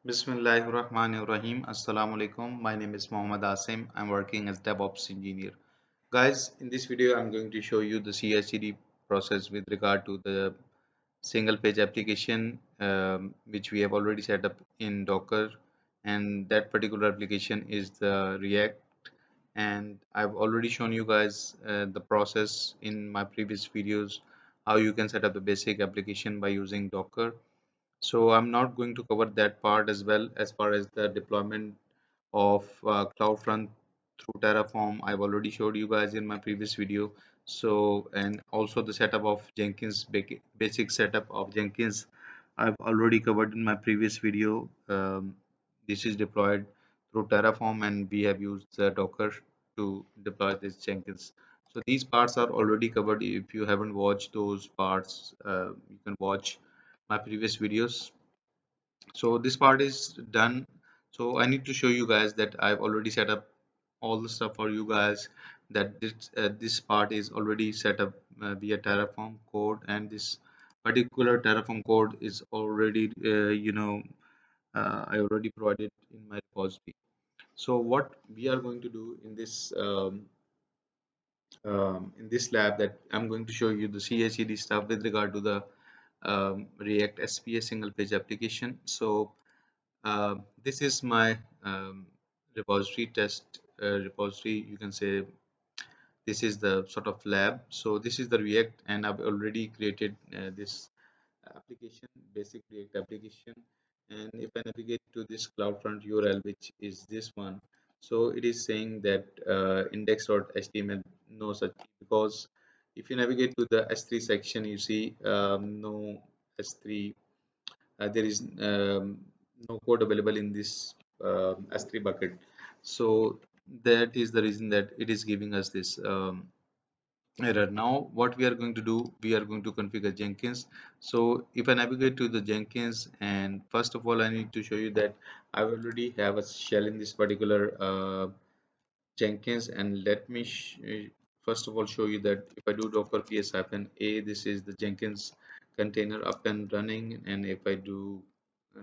Bismillahirrahmanirrahim. Assalamu alaikum. My name is Mohammad Asim. I'm working as DevOps engineer. Guys, in this video, I'm going to show you the CI/CD process with regard to the single page application which we have already set up in Docker, and that particular application is the React. And I've already shown you guys the process in my previous videos how you can set up the basic application by using Docker. So I'm not going to cover that part as well as far as the deployment of CloudFront through Terraform. I've already showed you guys in my previous video. So, and also the setup of Jenkins, basic setup of Jenkins, I've already covered in my previous video. This is deployed through Terraform, and we have used Docker to deploy this Jenkins. So these parts are already covered. If you haven't watched those parts, you can watch my previous videos. So this part is done. So I need to show you guys that I've already set up all the stuff for you guys, that this part is already set up via Terraform code, and this particular Terraform code is already I already provided in my repository. So what we are going to do in this lab, that I'm going to show you the CI/CD stuff with regard to the React SPA single page application. So this is my repository test repository, you can say. This is the sort of lab. So this is the React, and I've already created this application, basic React application. And if I navigate to this CloudFront URL, which is this one, so it is saying that index.html, no such, because if you navigate to the S3 section, you see no S3, there is no code available in this S3 bucket. So that is the reason that it is giving us this error. Now what we are going to do, we are going to configure Jenkins. So if I navigate to the Jenkins, and first of all I need to show you that I already have a shell in this particular Jenkins. And let me first of all show you that if I do docker ps-a, this is the Jenkins container up and running. And if I do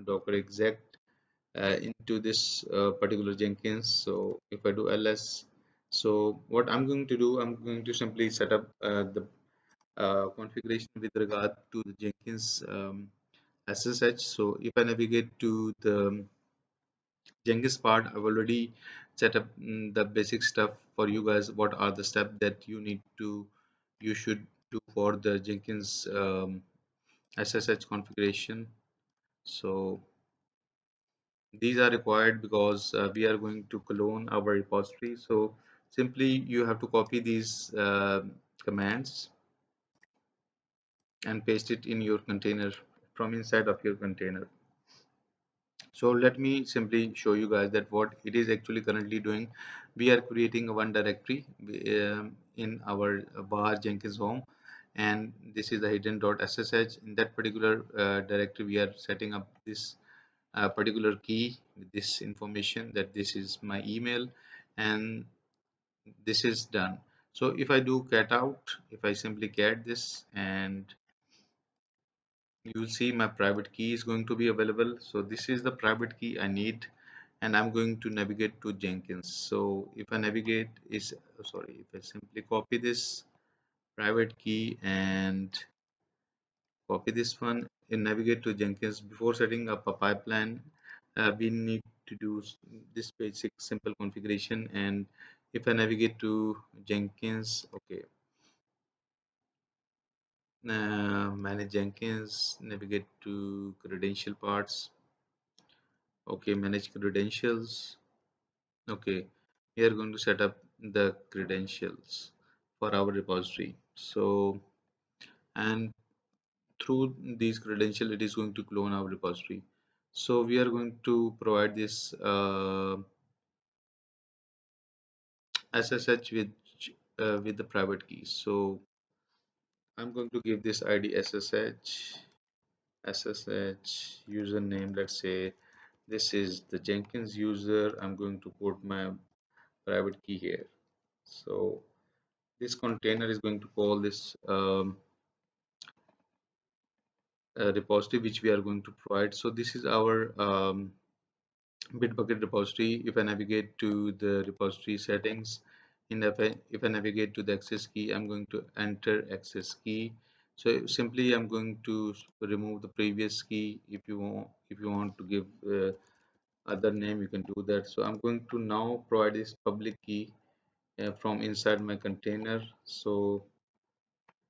docker exec into this particular Jenkins, so if I do ls, so what I'm going to do, I'm going to simply set up the configuration with regard to the Jenkins SSH. So if I navigate to the Jenkins part, I've already set up the basic stuff for you guys. What are the steps that you should do for the Jenkins SSH configuration? So these are required because we are going to clone our repository. So simply you have to copy these commands and paste it in your container from inside of your container. So let me simply show you guys that what it is actually currently doing. We are creating a one directory in our bar Jenkins home, and this is the hidden.ssh. In that particular directory, we are setting up this particular key with this information, that this is my email, and this is done. So if I do cat out, if I simply cat this, and you'll see my private key is going to be available. So this is the private key I need, and I'm going to navigate to Jenkins. So if I navigate is sorry, if I simply copy this private key and copy this one and navigate to Jenkins, before setting up a pipeline, we need to do this basic simple configuration. And if I navigate to Jenkins, okay, manage Jenkins, navigate to credential parts, okay, manage credentials. Okay, we are going to set up the credentials for our repository. So, and through these credentials, it is going to clone our repository. So we are going to provide this SSH with the private keys. So I'm going to give this ID SSH username. Let's say this is the Jenkins user. I'm going to put my private key here. So this container is going to call this repository which we are going to provide. So this is our Bitbucket repository. If I navigate to the repository settings, if I navigate to the access key, I'm going to enter access key. So simply I'm going to remove the previous key. If you want to give other name, you can do that. So I'm going to now provide this public key from inside my container. So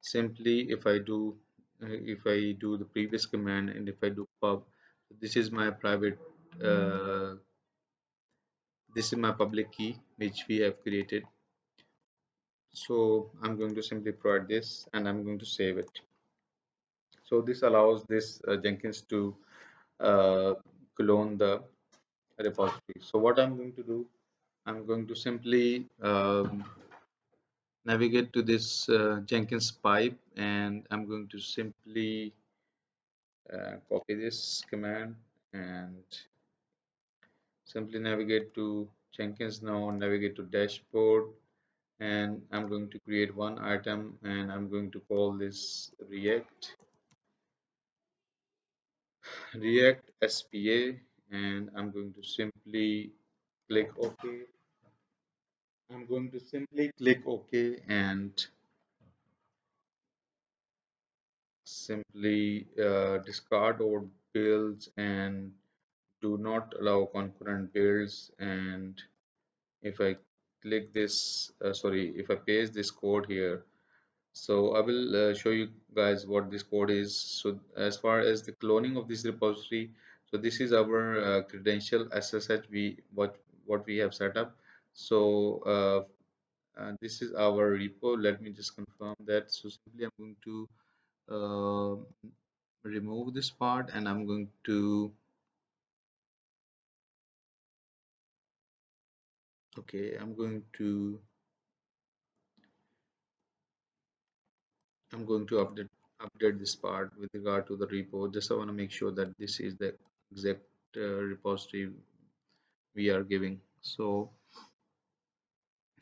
simply if I do the previous command, and if I do pub, this is my private uh, this is my public key which we have created. So I'm going to simply provide this and I'm going to save it. So this allows this Jenkins to uh, clone the repository. So what I'm going to do, I'm going to simply navigate to this Jenkins pipe, and I'm going to simply copy this command and simply navigate to Jenkins. Now navigate to dashboard, and I'm going to create one item, and I'm going to call this React SPA, and I'm going to simply click OK. I'm going to simply click OK and simply discard all builds and do not allow concurrent builds. And if I click this, sorry, if I paste this code here, so I will show you guys what this code is. So as far as the cloning of this repository, so this is our credential SSH what we have set up. So this is our repo. Let me just confirm that. So simply I'm going to uh, remove this part, and I'm going to, okay, I'm going to update this part with regard to the repo. Just I want to make sure that this is the exact repository we are giving. So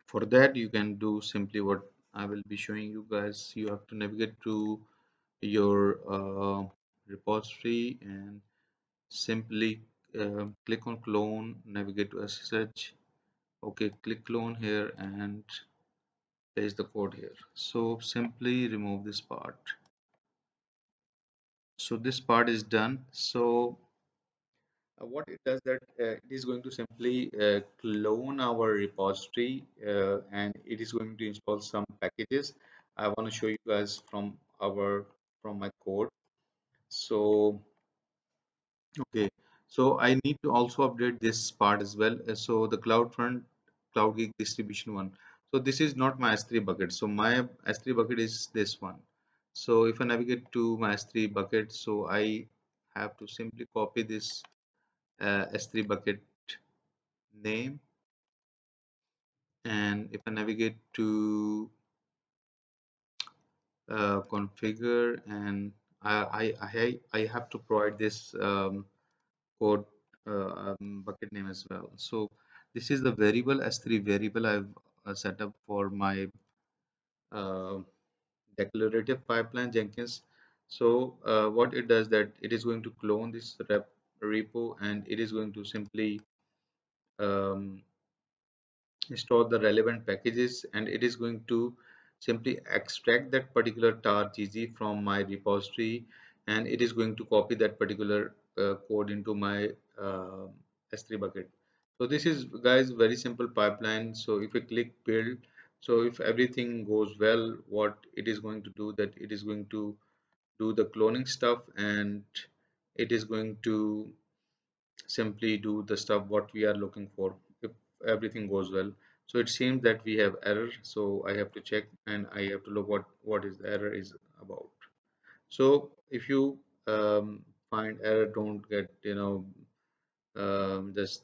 for that, you can do simply what I will be showing you guys. You have to navigate to your repository and simply click on clone, navigate to SSH. Okay, click clone here and paste the code here. So simply remove this part. So this part is done. So what it does that it is going to simply clone our repository, and it is going to install some packages. I want to show you guys from my code. So okay, so I need to also update this part as well. So the CloudFront CloudGeek distribution one. So this is not my S3 bucket. So my S3 bucket is this one. So if I navigate to my S3 bucket, so I have to simply copy this S3 bucket name, and if I navigate to configure, and I have to provide this code bucket name as well. So this is the variable S3 variable I've set up for my uh, declarative pipeline Jenkins. So what it does that it is going to clone this repo, and it is going to simply um, install the relevant packages, and it is going to simply extract that particular tar gg from my repository, and it is going to copy that particular code into my uh, s3 bucket. So this is, guys, very simple pipeline. So if we click build, so if everything goes well, what it is going to do that it is going to do the cloning stuff, and it is going to simply do the stuff what we are looking for if everything goes well. So it seems that we have error, so I have to check and I have to look what is the error is about. So if you find error, don't get just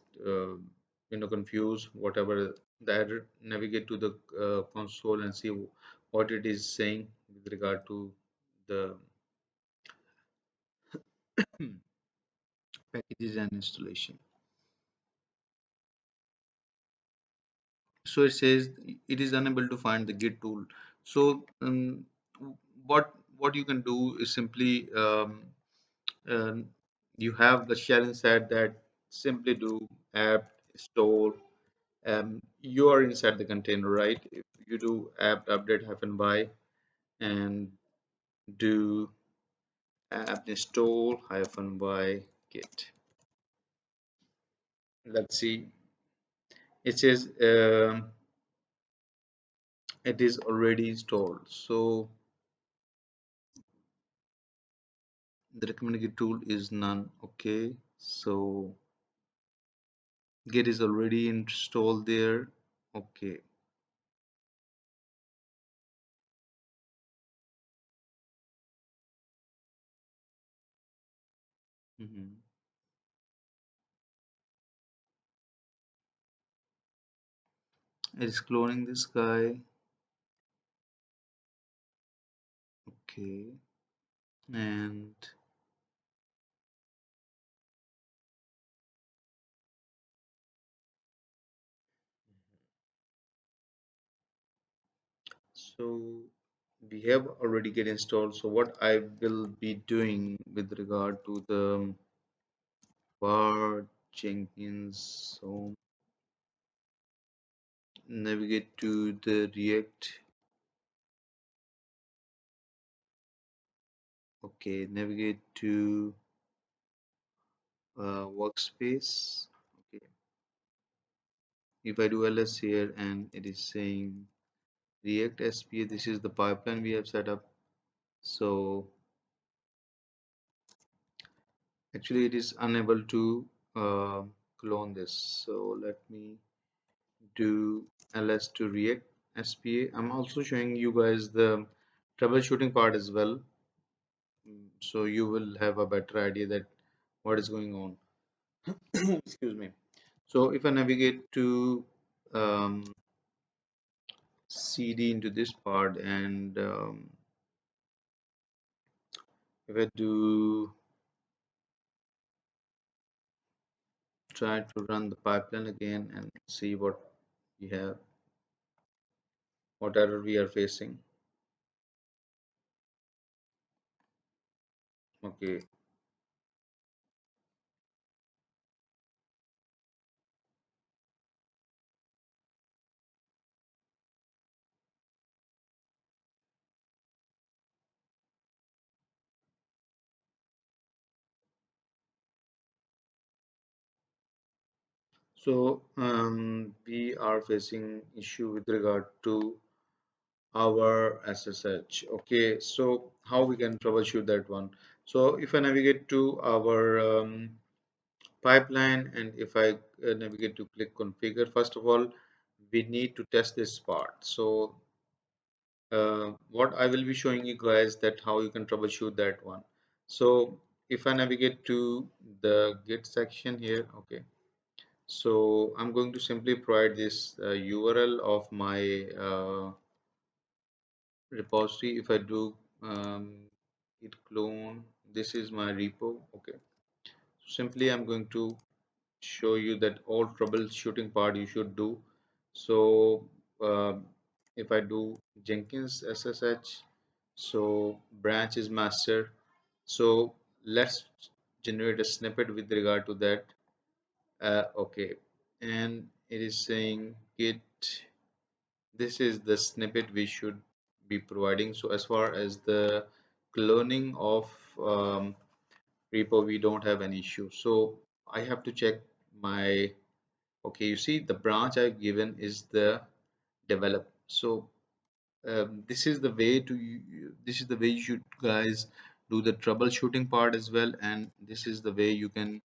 confused whatever the error. Navigate to the console and see what it is saying with regard to the packages and installation. So it says it is unable to find the git tool. So what you can do is simply you have the shell inside that simply do apt install. You are inside the container, right? If you do apt update hyphen by and do apt install hyphen by git. Let's see. It says it is already installed. So the recommended git tool is none. Okay. So git is already installed there. Okay. Mhm. It is cloning this guy. Okay. And so we have already get installed. So what I will be doing with regard to the var Jenkins, so navigate to the React. Okay, navigate to workspace. Okay, if I do ls here and it is saying React SPA, this is the pipeline we have set up. So actually it is unable to uh, clone this. So let me do ls to React SPA. I'm also showing you guys the troubleshooting part as well. So you will have a better idea that what is going on. Excuse me. So if I navigate to cd into this part and if I do try to run the pipeline again and see what we have, what error we are facing. Okay, so we are facing issue with regard to our SSH. Okay, so how we can troubleshoot that one? So if I navigate to our pipeline and if I navigate to click configure, first of all we need to test this part. So what I will be showing you guys that how you can troubleshoot that one. So if I navigate to the git section here, okay, so I'm going to simply provide this URL of my repository. If I do git clone, this is my repo. Okay, simply I'm going to show you that all troubleshooting part you should do. So if I do Jenkins SSH, so branch is master. So let's generate a snippet with regard to that. Okay, and it is saying git. This is the snippet we should be providing. So as far as the cloning of repo, we don't have an issue. So I have to check my, okay, you see the branch I've given is the develop. So this is the way to this is the way you should guys do the troubleshooting part as well, and this is the way you can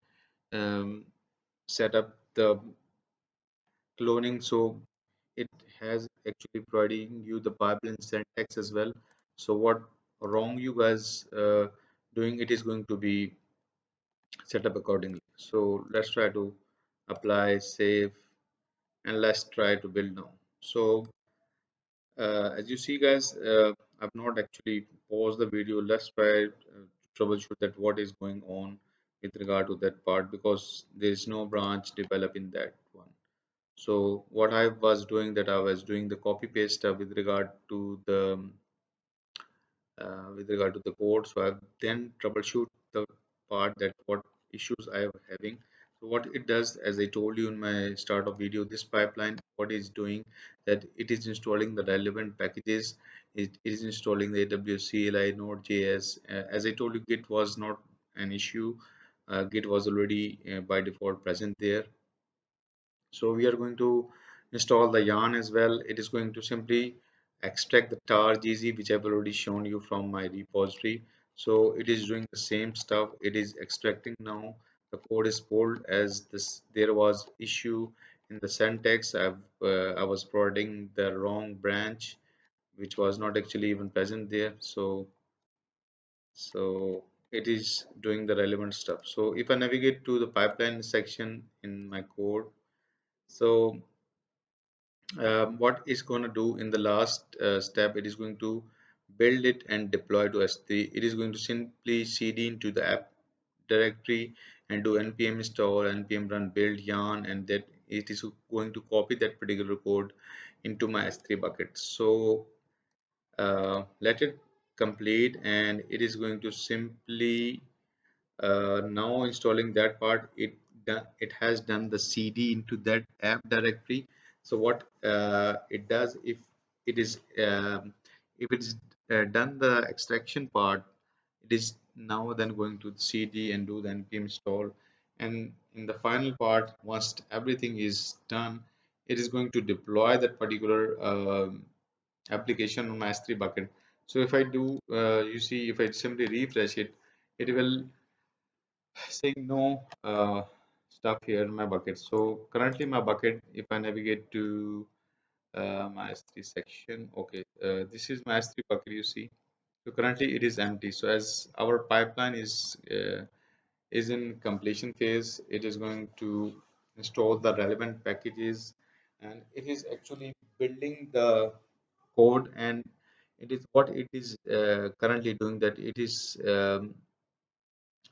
um, set up the cloning. So it has actually providing you the pipeline syntax as well. So what wrong you guys doing, it is going to be set up accordingly. So let's try to apply, save, and let's try to build now. So as you see guys, I've not actually paused the video. Let's try to troubleshoot that what is going on with regard to that part, because there is no branch develop in that one. So what I was doing, that I was doing the copy paste stuff with regard to the code. So I then troubleshoot the part that what issues I am having. So what it does, as I told you in my start of video, this pipeline, what it's doing, that it is installing the relevant packages. It is installing the AWS CLI, Node.js. As I told you, Git was not an issue. Git was already by default present there. So we are going to install the yarn as well. It is going to simply extract the tar gz, which I've already shown you from my repository. So it is doing the same stuff. It is extracting now. The code is pulled as this. There was issue in the syntax. I was providing the wrong branch, which was not actually even present there. So it is doing the relevant stuff. So if I navigate to the pipeline section in my code, so what it's going to do in the last step, it is going to build it and deploy to S3. It is going to simply cd into the app directory and do npm install, npm run build yarn, and that it is going to copy that particular code into my S3 bucket. So let it complete, and it is going to simply now installing that part. It has done the cd into that app directory. So what it does, it is if it's done the extraction part, it is now then going to the cd and do the npm install, and in the final part, once everything is done, it is going to deploy that particular application on my S3 bucket. So if I do, you see, if I simply refresh it, it will saying no stuff here in my bucket. So currently my bucket, if I navigate to my S3 section, okay, this is my S3 bucket, you see. So currently it is empty. So as our pipeline is in completion phase, it is going to install the relevant packages, and it is actually building the code, and it is what it is currently doing, that it is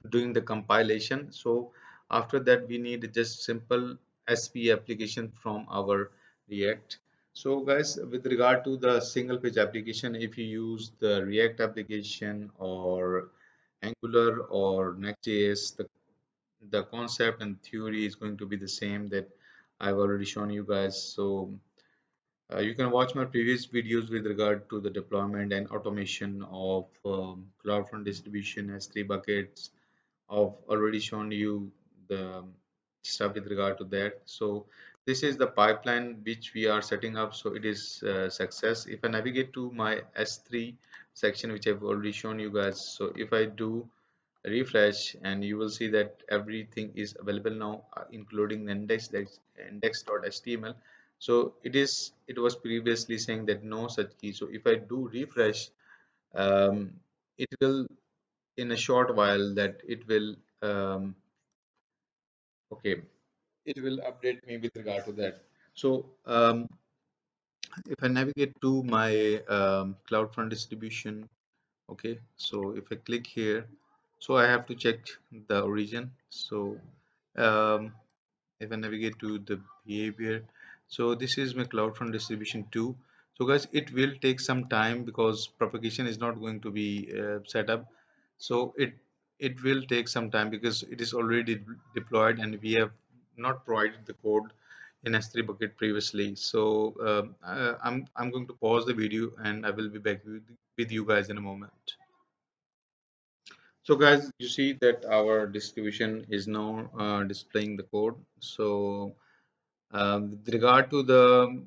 doing the compilation. So after that, we need just simple sp application from our React. So guys, with regard to the single page application, if you use the React application or Angular or Next.js, the concept and theory is going to be the same that I've already shown you guys. So you can watch my previous videos with regard to the deployment and automation of CloudFront distribution, S3 buckets. I've already shown you the stuff with regard to that. So this is the pipeline which we are setting up. So it is success. If I navigate to my S3 section, which I've already shown you guys. So if I do refresh, and you will see that everything is available now, including the index, that's index.html. So it was previously saying that no such key. So if I do refresh, um, it will, in a short while, that it will okay, it will update me with regard to that. So if I navigate to my CloudFront distribution, okay, so if I click here, so I have to check the origin. So um, if I navigate to the behavior, so this is my CloudFront distribution 2. So guys, it will take some time because propagation is not going to be set up. So it will take some time because it is already deployed, and we have not provided the code in S3 bucket previously. So I'm going to pause the video, and I will be back with you guys in a moment. So guys, you see that our distribution is now displaying the code. So with regard to the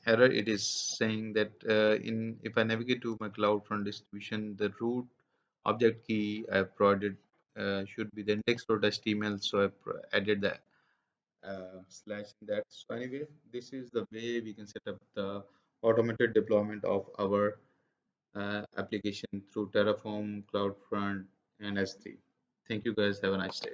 error, it is saying that in if I navigate to my CloudFront distribution, the root object key I have provided should be the index.html. So I added the slash in that. So anyway, this is the way we can set up the automated deployment of our application through Terraform, CloudFront, and S3. Thank you guys. Have a nice day.